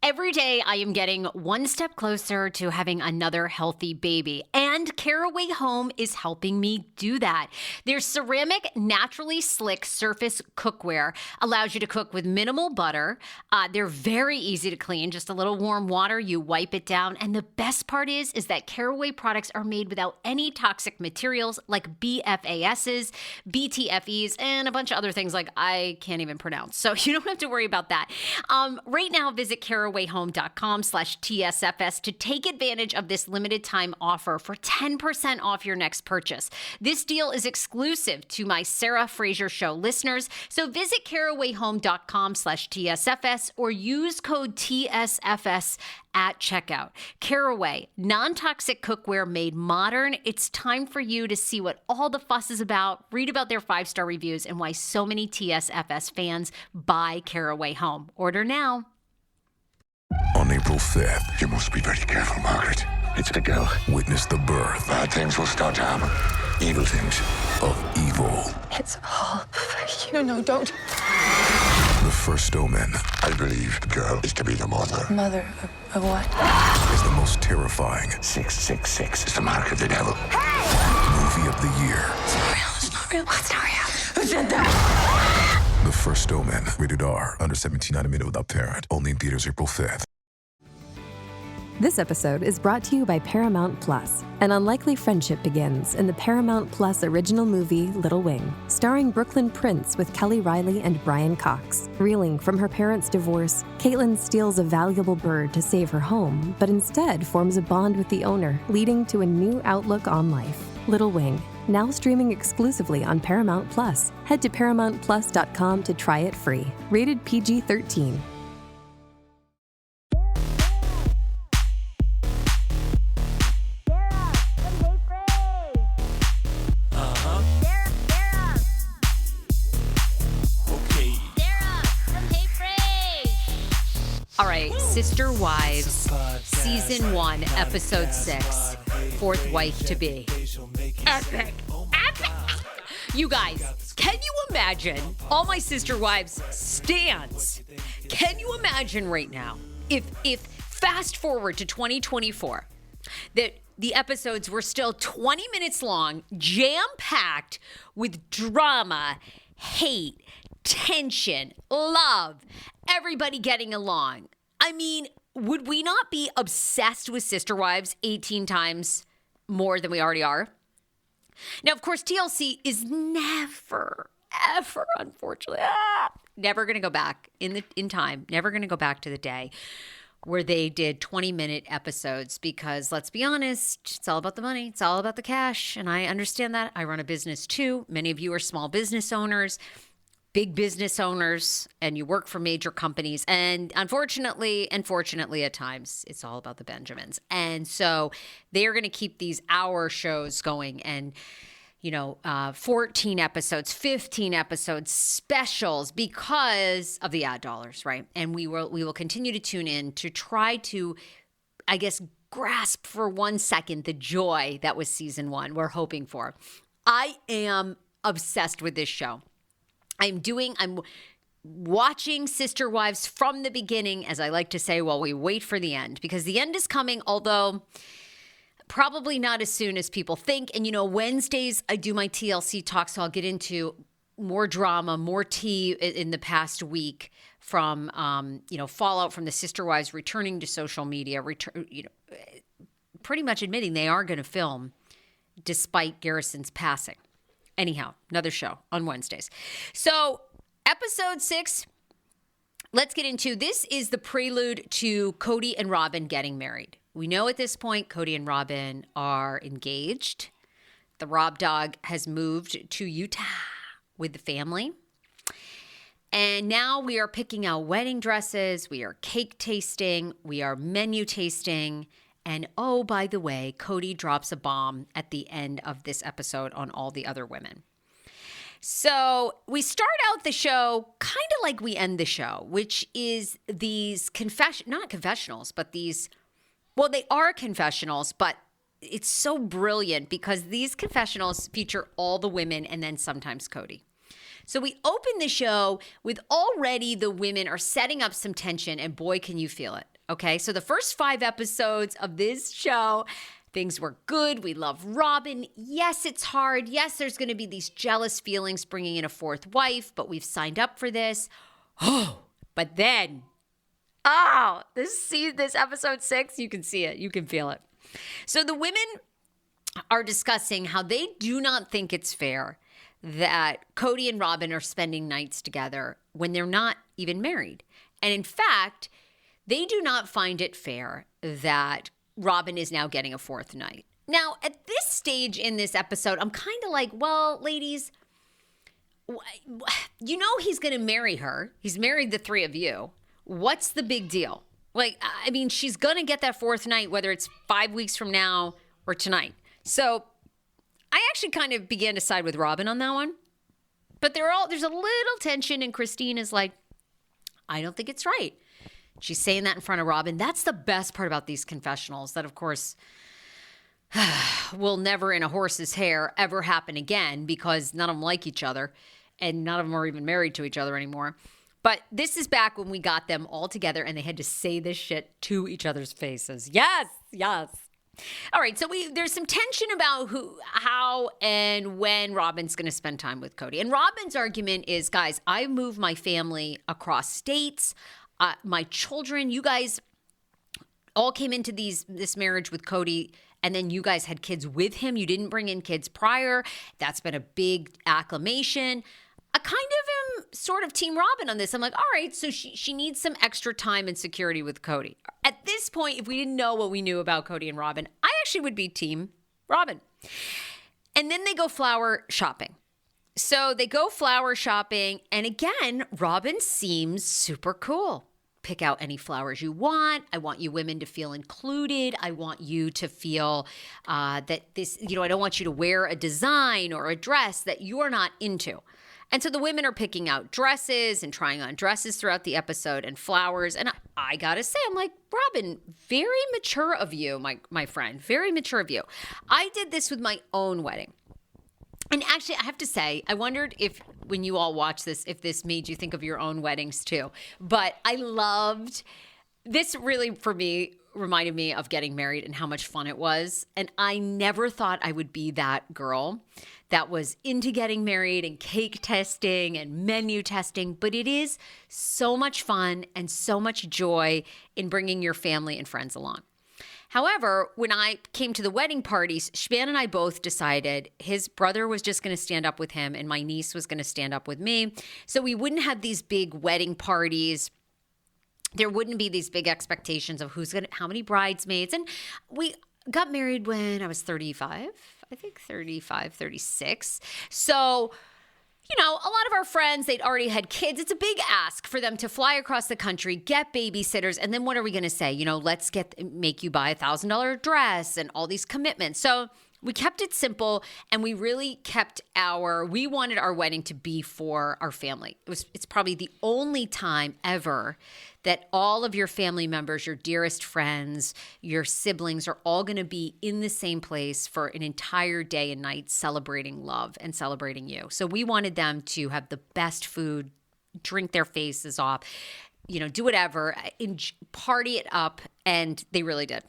Every day I am getting one step closer to having another healthy baby, and Caraway Home is helping me do that. Their ceramic, naturally slick surface cookware allows you to cook with minimal butter. They're very easy to clean, just a little warm water, you wipe it down. And the best part is that Caraway products are made without any toxic materials like BFASs, BTFEs, and a bunch of other things like I can't even pronounce. So you don't have to worry about that. Right now, visit carawayhome.com/TSFS to take advantage of this limited time offer for 10% off your next purchase. This deal is exclusive to my Sarah Fraser Show listeners. So visit carawayhome.com/TSFS or use code TSFS at checkout. Caraway, non-toxic cookware made modern. It's time for you to see what all the fuss is about, read about their 5-star reviews, and why so many TSFS fans buy Caraway Home. Order now. On April 5th, you must be very careful, Margaret. It's the girl. Witness the birth. Bad things will start to happen. Evil things. Of evil. It's all for you. No, don't. The first omen. I believe the girl is to be the mother. Mother of what? Is the most terrifying. 666 is the mark of the devil. Hey! Movie of the year. It's not real. It's not real. What's not real? Who said that? The first omen. Rated R. Under 17 on a minute without parent. Only in theaters April 5th. This episode is brought to you by Paramount Plus. An unlikely friendship begins in the Paramount Plus original movie Little Wing, starring Brooklyn Prince with Kelly Riley and Brian Cox. Reeling from her parents' divorce, Caitlin steals a valuable bird to save her home, but instead forms a bond with the owner, leading to a new outlook on life. Little Wing, now streaming exclusively on Paramount Plus. Head to ParamountPlus.com to try it free. Rated PG-13. All right, Sister Wives, Season 1, Episode 6, Fourth Wife to Be. Epic. Epic. You guys, can you imagine all my Sister Wives stans? Can you imagine right now if fast forward to 2024, that the episodes were still 20 minutes long, jam-packed with drama, hate, tension, love, everybody getting along. I mean, would we not be obsessed with Sister Wives 18 times more than we already are? Now, of course, TLC is never, ever, unfortunately, never going to go back in time, never going to go back to the day where they did 20-minute episodes because, let's be honest, it's all about the money. It's all about the cash, and I understand that. I run a business too. Many of you are small business owners, big business owners, and you work for major companies. And unfortunately at times, it's all about the Benjamins. And so they are going to keep these hour shows going and, 14 episodes, 15 episodes, specials because of the ad dollars, right? And we will continue to tune in to try to, I guess, grasp for 1 second the joy that was season 1 we're hoping for. I am obsessed with this show. I'm watching Sister Wives from the beginning, as I like to say, while we wait for the end, because the end is coming, although probably not as soon as people think. And, Wednesdays I do my TLC talk, so I'll get into more drama, more tea in the past week from, fallout from the Sister Wives returning to social media, pretty much admitting they are going to film despite Garrison's passing. Anyhow, another show on Wednesdays. So episode 6, let's get into this is the prelude to Kody and Robyn getting married. We know at this point Kody and Robyn are engaged. The Rob dog has moved to Utah with the family. And now we are picking out wedding dresses. We are cake tasting. We are menu tasting. And oh, by the way, Kody drops a bomb at the end of this episode on all the other women. So we start out the show kind of like we end the show, which is these not confessionals, but these, well, they are confessionals, but it's so brilliant because these confessionals feature all the women and then sometimes Kody. So we open the show with already the women are setting up some tension, and boy, can you feel it. Okay, so the first 5 episodes of this show, things were good. We love Robyn. Yes, it's hard. Yes, there's going to be these jealous feelings bringing in a 4th wife, but we've signed up for this. Oh, but then, this episode 6, you can see it. You can feel it. So the women are discussing how they do not think it's fair that Kody and Robyn are spending nights together when they're not even married. And in fact, they do not find it fair that Robyn is now getting a 4th night. Now, at this stage in this episode, I'm kind of like, well, ladies, you know he's going to marry her. He's married the 3 of you. What's the big deal? Like, I mean, she's going to get that 4th night, whether it's 5 weeks from now or tonight. So I actually kind of began to side with Robyn on that one. But there's a little tension, and Christine is like, I don't think it's right. She's saying that in front of Robyn. That's the best part about these confessionals, that, of course, will never in a horse's hair ever happen again because none of them like each other and none of them are even married to each other anymore. But this is back when we got them all together and they had to say this shit to each other's faces. Yes, yes. All right, so there's some tension about how, and when Robyn's going to spend time with Kody. And Robyn's argument is, guys, I moved my family across states. My children, you guys all came into this marriage with Kody, and then you guys had kids with him. You didn't bring in kids prior. That's been a big acclamation. I kind of am sort of Team Robyn on this. I'm like, all right, so she needs some extra time and security with Kody. At this point, if we didn't know what we knew about Kody and Robyn, I actually would be Team Robyn. And then they go flower shopping. So they go flower shopping, and again, Robyn seems super cool. Pick out any flowers you want. I want you women to feel included. I want you to feel that this, I don't want you to wear a design or a dress that you're not into. And so the women are picking out dresses and trying on dresses throughout the episode and flowers. And I gotta say, I'm like, Robyn, very mature of you, my friend, very mature of you. I did this with my own wedding. And actually, I have to say, I wondered if when you all watch this, if this made you think of your own weddings too. But I loved this. Really, for me, reminded me of getting married and how much fun it was. And I never thought I would be that girl that was into getting married and cake testing and menu testing. But it is so much fun and so much joy in bringing your family and friends along. However, when I came to the wedding parties, Span and I both decided his brother was just going to stand up with him and my niece was going to stand up with me. So we wouldn't have these big wedding parties. There wouldn't be these big expectations of how many bridesmaids. And we got married when I was 35, I think 35, 36. So, a lot of our friends, they'd already had kids. It's a big ask for them to fly across the country, get babysitters, and then what are we going to say? Let's make you buy $1,000 dress and all these commitments. So we kept it simple, and we really we wanted our wedding to be for our family. It's probably the only time ever that all of your family members, your dearest friends, your siblings are all going to be in the same place for an entire day and night celebrating love and celebrating you. So we wanted them to have the best food, drink their faces off, do whatever, party it up, and they really did.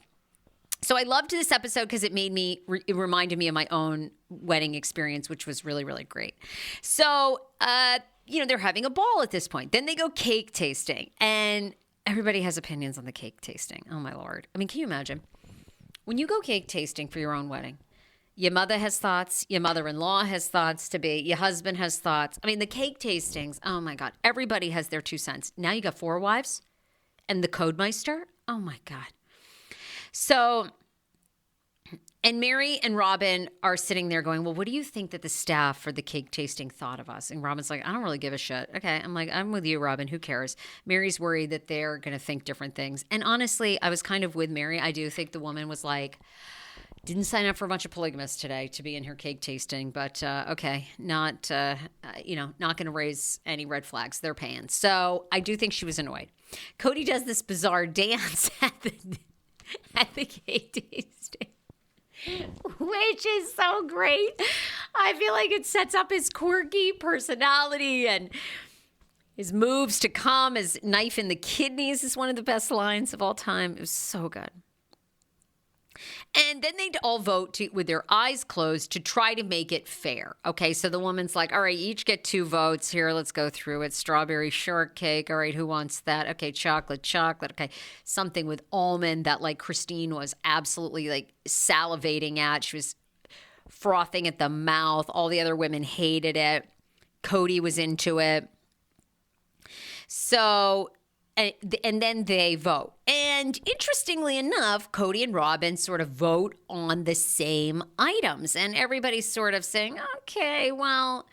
So I loved this episode because it reminded me of my own wedding experience, which was really, really great. So, they're having a ball at this point. Then they go cake tasting, and everybody has opinions on the cake tasting. Oh, my Lord. I mean, can you imagine? When you go cake tasting for your own wedding, your mother has thoughts, your mother-in-law has thoughts to be, your husband has thoughts. I mean, the cake tastings, oh, my God. Everybody has their 2 cents. Now you got 4 wives and the Codemeister. Oh, my God. So, and Mary and Robyn are sitting there going, well, what do you think that the staff for the cake tasting thought of us? And Robyn's like, I don't really give a shit. Okay. I'm like, I'm with you, Robyn. Who cares? Mary's worried that they're going to think different things. And honestly, I was kind of with Mary. I do think the woman was like, didn't sign up for a bunch of polygamists today to be in her cake tasting, but okay, not going to raise any red flags. They're paying. So I do think she was annoyed. Kody does this bizarre dance at the cake tasting, which is so great. I feel like it sets up his quirky personality, and His moves to come, his knife in the kidneys is one of the best lines of all time. It was so good. And then they'd all vote with their eyes closed to try to make it fair. Okay, so the woman's like, all right, you each get 2 votes. Here, let's go through it. Strawberry shortcake. All right, who wants that? Okay, chocolate. Okay, something with almond that like Christine was absolutely like salivating at. She was frothing at the mouth. All the other women hated it. Kody was into it. So... And then they vote. And interestingly enough, Kody and Robyn sort of vote on the same items. And everybody's sort of saying, okay, well,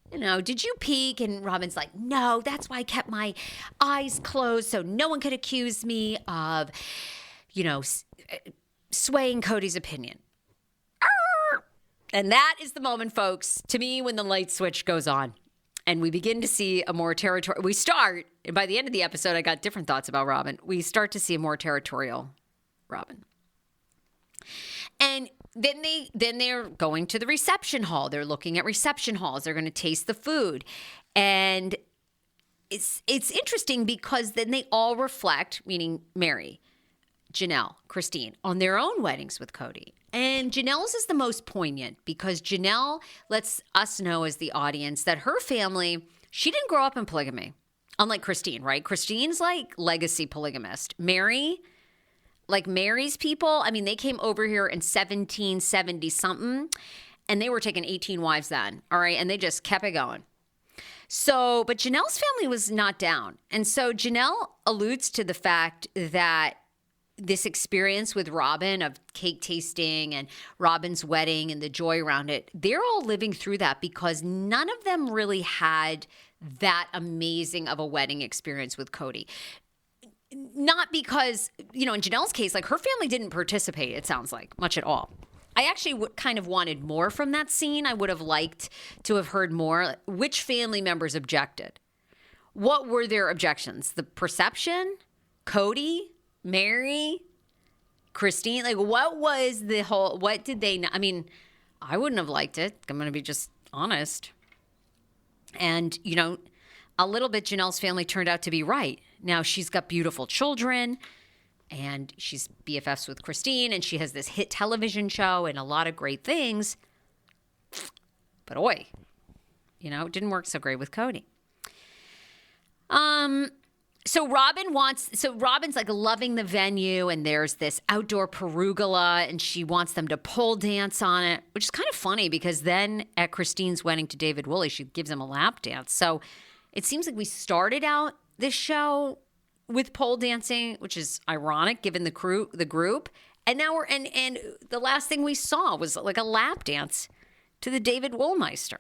did you peek? And Robyn's like, no, that's why I kept my eyes closed so no one could accuse me of, swaying Kody's opinion. And that is the moment, folks, to me, when the light switch goes on. And we begin to see a more territorial. And by the end of the episode, I got different thoughts about Robyn. We start to see a more territorial Robyn. And then they're going to the reception hall. They're looking at reception halls. They're going to taste the food. And it's interesting because then they all reflect, meaning Mary, Janelle, Christine, on their own weddings with Kody. And Janelle's is the most poignant because Janelle lets us know as the audience that her family, she didn't grow up in polygamy. Unlike Christine, right? Christine's like legacy polygamist. Mary, like Mary's people, I mean, they came over here in 1770 something and they were taking 18 wives then. All right. And they just kept it going. So, but Janelle's family was not down. And so Janelle alludes to the fact that this experience with Robyn of cake tasting and Robyn's wedding and the joy around it, they're all living through that because none of them really had that amazing of a wedding experience with Kody. Not because, in Janelle's case, like her family didn't participate, it sounds like, much at all. I actually kind of wanted more from that scene. I would have liked to have heard more. Which family members objected? What were their objections? The perception? Kody? Mary, Christine, like what was the whole, what did they, I mean, I wouldn't have liked it. I'm going to be just honest. And, a little bit Janelle's family turned out to be right. Now she's got beautiful children and she's BFFs with Christine and she has this hit television show and a lot of great things. But it didn't work so great with Kody. So Robyn's like loving the venue and there's this outdoor pergola and she wants them to pole dance on it, which is kind of funny because then at Christine's wedding to David Woolley, she gives him a lap dance. So it seems like we started out this show with pole dancing, which is ironic given the group. And now and the last thing we saw was like a lap dance to the David Woolmeister.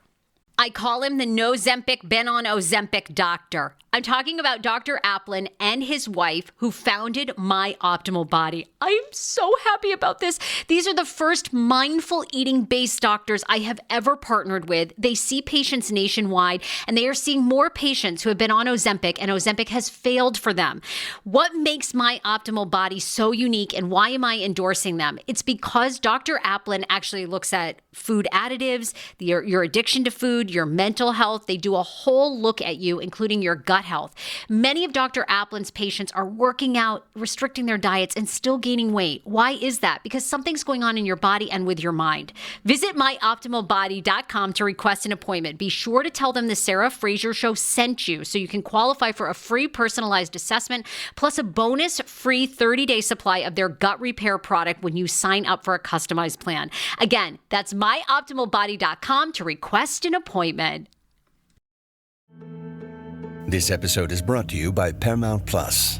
I call him the no-Zempic, been on Ozempic doctor. I'm talking about Dr. Applin and his wife who founded My Optimal Body. I am so happy about this. These are the first mindful eating-based doctors I have ever partnered with. They see patients nationwide, and they are seeing more patients who have been on Ozempic, and Ozempic has failed for them. What makes My Optimal Body so unique, and why am I endorsing them? It's because Dr. Applin actually looks at food additives, your addiction to food, your mental health. They do a whole look at you, including your gut health. Many of Dr. Applin's patients are working out, restricting their diets, and still gaining weight. Why is that? Because something's going on in your body and with your mind. Visit myoptimalbody.com to request an appointment. Be sure to tell them the Sarah Fraser Show sent you so you can qualify for a free personalized assessment plus a bonus free 30-day supply of their gut repair product when you sign up for a customized plan. Again, that's myoptimalbody.com to request an appointment. This episode is brought to you by Paramount Plus.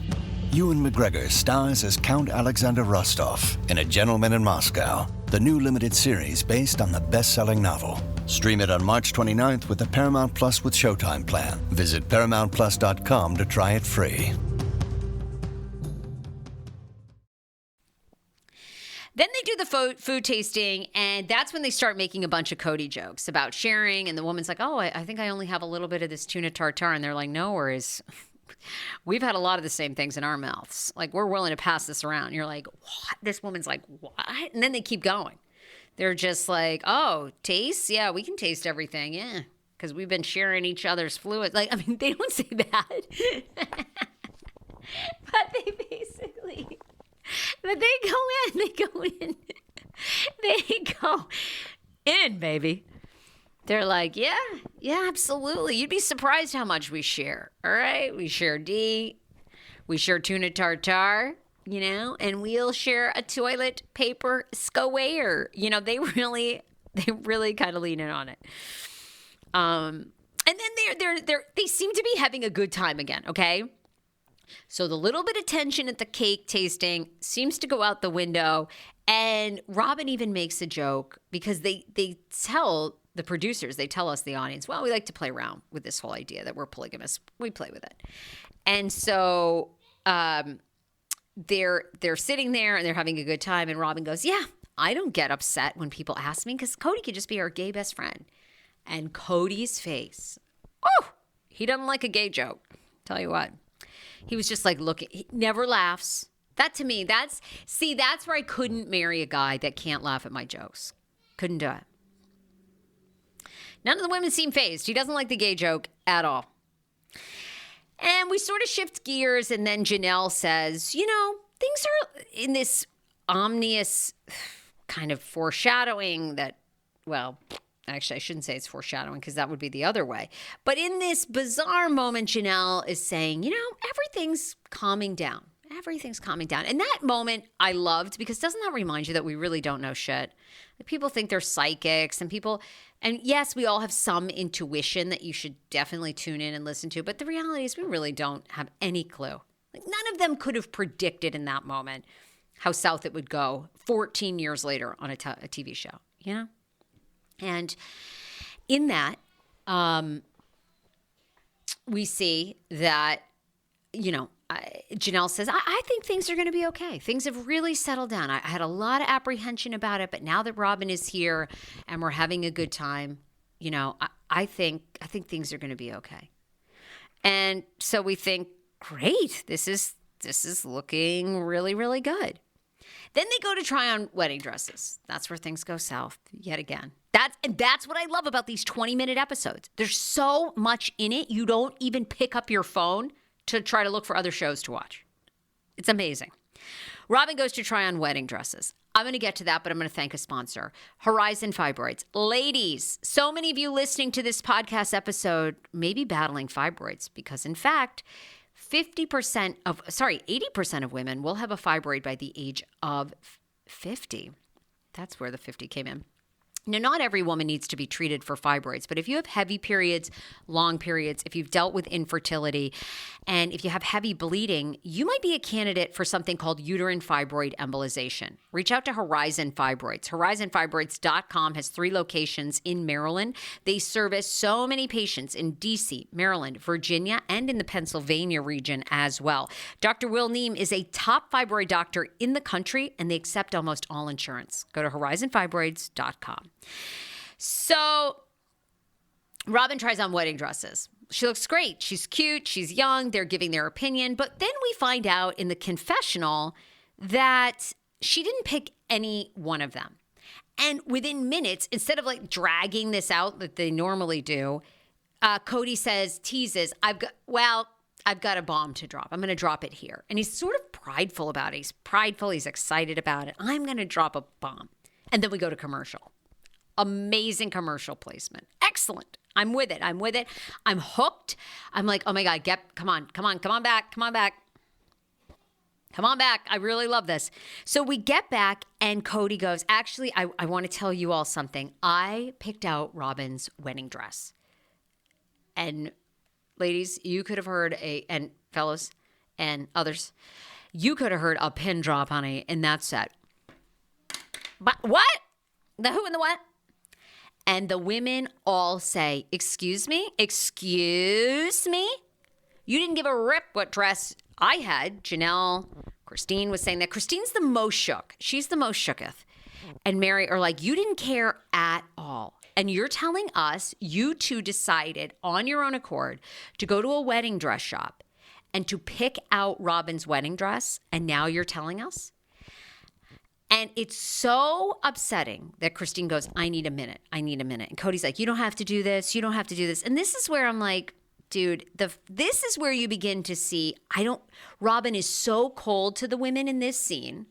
Ewan McGregor stars as Count Alexander Rostov in A Gentleman in Moscow, the new limited series based on the best-selling novel. Stream it on March 29th with the Paramount Plus with Showtime plan. Visit ParamountPlus.com to try it free. Then they do the food tasting, and that's when they start making a bunch of Kody jokes about sharing. And the woman's like, oh, I think I only have a little bit of this tuna tartare. And they're like, no worries. We've had a lot of the same things in our mouths. Like, we're willing to pass this around. And you're like, what? This woman's like, what? And then they keep going. They're just like, oh, taste? Yeah, we can taste everything. Yeah. because we've been sharing each other's fluids. Like, I mean, they don't say that. But they basically, but they go in, baby. They're like, yeah, absolutely. You'd be surprised how much we share. All right. We share D. We share tuna tartare, and we'll share a toilet paper square. They really kind of lean in on it. And then they seem to be having a good time again. Okay. So the little bit of tension at the cake tasting seems to go out the window. And Robyn even makes a joke because they tell the producers, they tell us, the audience, well, we like to play around with this whole idea that we're polygamous. We play with it. And so they're sitting there and they're having a good time. And Robyn goes, yeah, I don't get upset when people ask me because Kody could just be our gay best friend. And Kody's face, he doesn't like a gay joke. Tell you what. He was just like looking, he never laughs. That to me, that's where I couldn't marry a guy that can't laugh at my jokes. Couldn't do it. None of the women seem fazed. He doesn't like the gay joke at all. And we sort of shift gears, and then Janelle says, things are in this ominous kind of foreshadowing that, well, actually, I shouldn't say it's foreshadowing because that would be the other way. But in this bizarre moment, Janelle is saying, everything's calming down. Everything's calming down. And that moment I loved because doesn't that remind you that we really don't know shit? People think they're psychics and yes, we all have some intuition that you should definitely tune in and listen to. But the reality is we really don't have any clue. Like, none of them could have predicted in that moment how south it would go 14 years later on a TV show, And in that, we see that, Janelle says, I think things are going to be okay. Things have really settled down. I had a lot of apprehension about it, but now that Robyn is here and we're having a good time, I think things are going to be okay. And so we think, great, this is looking really, really good. Then they go to try on wedding dresses. That's where things go south yet again. That's what I love about these 20-minute episodes. There's so much in it, you don't even pick up your phone to try to look for other shows to watch. It's amazing. Robyn goes to try on wedding dresses. I'm going to get to that, but I'm going to thank a sponsor, Horizon Fibroids. Ladies, so many of you listening to this podcast episode may be battling fibroids because, in fact, 80% of women will have a fibroid by the age of 50. That's where the 50 came in. Now, not every woman needs to be treated for fibroids, but if you have heavy periods, long periods, if you've dealt with infertility, and if you have heavy bleeding, you might be a candidate for something called uterine fibroid embolization. Reach out to Horizon Fibroids. HorizonFibroids.com has 3 locations in Maryland. They service so many patients in D.C., Maryland, Virginia, and in the Pennsylvania region as well. Dr. Will Neem is a top fibroid doctor in the country, and they accept almost all insurance. Go to HorizonFibroids.com. So Robyn tries on wedding dresses. She looks great. She's cute. She's young. They're giving their opinion. But then we find out in the confessional that she didn't pick any one of them. And within minutes, instead of like dragging this out that they normally do, Kody teases, I've got a bomb to drop. I'm going to drop it here. And he's sort of prideful about it. He's prideful. He's excited about it. I'm going to drop a bomb. And then we go to commercial. Amazing commercial placement. Excellent. I'm with it. I'm hooked. I'm like, oh my God, come on back. Come on back. I really love this. So we get back and Kody goes, actually, I want to tell you all something. I picked out Robyn's wedding dress. And ladies, you could have heard and fellas and others, you could have heard a pin drop, honey, in that set. But what? The who and the what? And the women all say, excuse me? You didn't give a rip what dress I had. Janelle, Christine was saying that. Christine's the most shook. She's the most shooketh. And Mary are like, you didn't care at all. And you're telling us you two decided on your own accord to go to a wedding dress shop and to pick out Robyn's wedding dress. And now you're telling us? And it's so upsetting that Christine goes, I need a minute. And Kody's like, you don't have to do this. And this is where I'm like, dude, this is where you begin to see, Robyn is so cold to the women in this scene.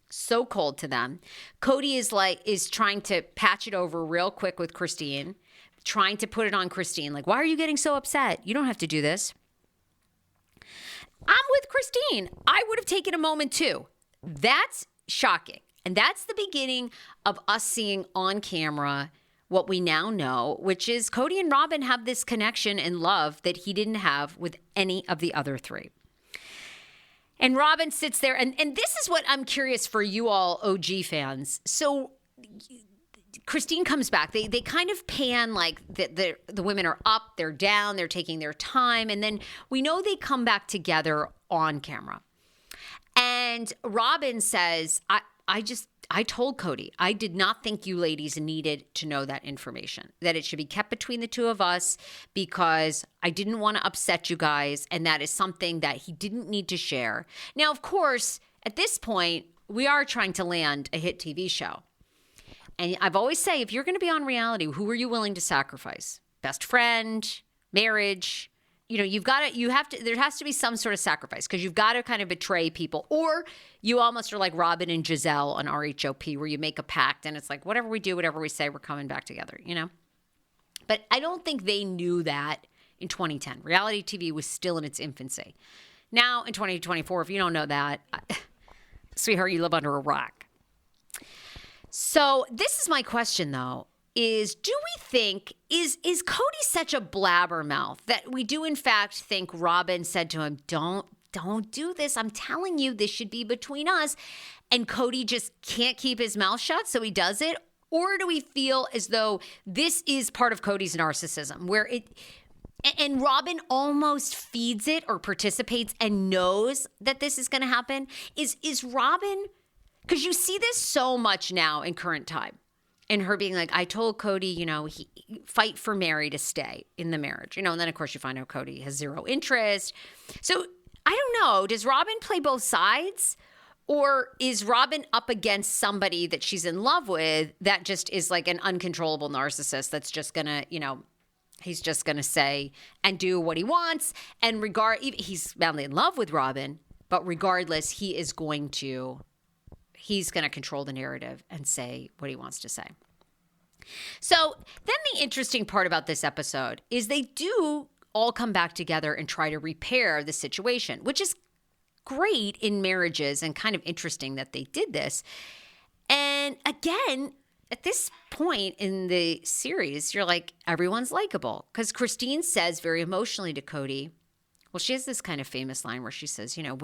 So cold to them. Kody is trying to patch it over real quick with Christine, trying to put it on Christine. Like, why are you getting so upset? You don't have to do this. I'm with Christine. I would have taken a moment too. That's shocking. And that's the beginning of us seeing on camera what we now know, which is Kody and Robyn have this connection and love that he didn't have with any of the other three. And Robyn sits there, and this is what I'm curious for you all OG fans. So Christine comes back. They kind of pan like the women are up, they're down, they're taking their time. And then we know they come back together on camera. And Robyn says, I told Kody, I did not think you ladies needed to know that information, that it should be kept between the two of us because I didn't want to upset you guys. And that is something that he didn't need to share. Now, of course, at this point, we are trying to land a hit TV show. And I've always say, if you're going to be on reality, who are you willing to sacrifice? Best friend, marriage. You know, there has to be some sort of sacrifice because you've got to kind of betray people. Or you almost are like Robyn and Giselle on RHOP where you make a pact and it's like, whatever we do, whatever we say, we're coming back together, you know? But I don't think they knew that in 2010. Reality TV was still in its infancy. Now in 2024, if you don't know that, sweetheart, you live under a rock. So this is my question though. Do we think, is Kody such a blabbermouth that we do in fact think Robyn said to him, don't do this. I'm telling you, this should be between us. And Kody just can't keep his mouth shut, so he does it? Or do we feel as though this is part of Kody's narcissism and Robyn almost feeds it or participates and knows that this is going to happen? Is Robyn, because you see this so much now in current time. And her being like, I told Kody, you know, he fight for Mary to stay in the marriage. You know, and then, of course, you find out Kody has zero interest. So I don't know. Does Robyn play both sides? Or is Robyn up against somebody that she's in love with that just is like an uncontrollable narcissist that's just going to, you know, he's just going to say and do what he wants. And he's madly in love with Robyn, but regardless, he's going to control the narrative and say what he wants to say. So then the interesting part about this episode is they do all come back together and try to repair the situation, which is great in marriages and kind of interesting that they did this. And again, at this point in the series, you're like, everyone's likable. Because Christine says very emotionally to Kody, well, she has this kind of famous line where she says, you know,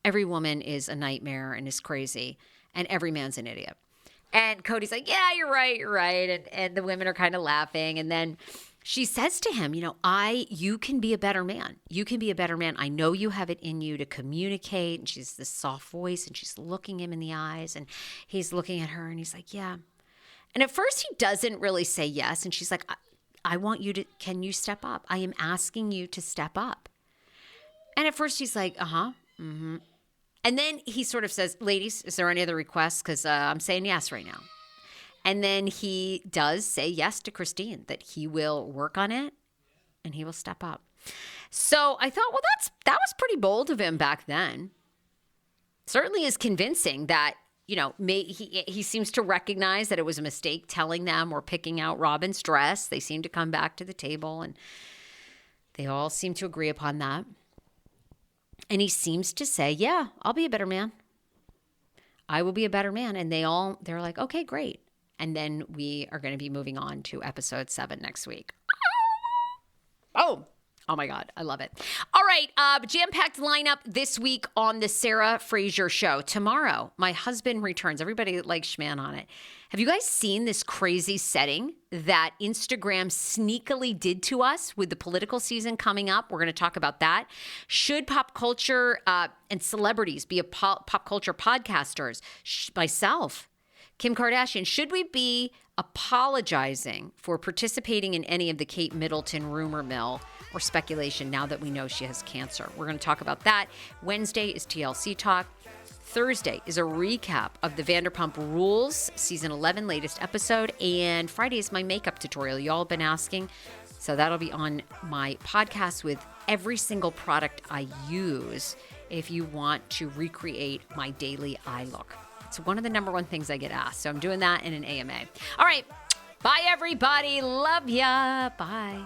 every woman is a nightmare and is crazy, and every man's an idiot. And Cody's like, yeah, you're right. And the women are kind of laughing. And then she says to him, you know, you can be a better man. You can be a better man. I know you have it in you to communicate. And she's this soft voice, and she's looking him in the eyes, and he's looking at her, and he's like, yeah. And at first he doesn't really say yes. And she's like, I want you to, can you step up? I am asking you to step up. And at first he's like, mm-hmm. And then he sort of says, ladies, is there any other requests? Because I'm saying yes right now. And then he does say yes to Christine, that he will work on it and he will step up. So I thought, well, that was pretty bold of him back then. Certainly is convincing that, you know, he seems to recognize that it was a mistake telling them or picking out Robyn's dress. They seem to come back to the table and they all seem to agree upon that. And he seems to say, yeah, I'll be a better man. I will be a better man. And they're like, okay, great. And then we are going to be moving on to episode 7 next week. Oh my God. I love it. All right. Jam-packed lineup this week on the Sarah Fraser Show. Tomorrow, my husband returns. Everybody likes Schman on it. Have you guys seen this crazy setting that Instagram sneakily did to us with the political season coming up? We're going to talk about that. Should pop culture and celebrities be pop culture podcasters? Myself, Kim Kardashian, should we be apologizing for participating in any of the Kate Middleton rumor mill or speculation now that we know she has cancer? We're going to talk about that. Wednesday is TLC Talk. Thursday is a recap of the Vanderpump Rules, season 11, latest episode. And Friday is my makeup tutorial. Y'all have been asking. So that'll be on my podcast with every single product I use if you want to recreate my daily eye look. It's one of the number one things I get asked. So I'm doing that in an AMA. All right. Bye, everybody. Love ya. Bye.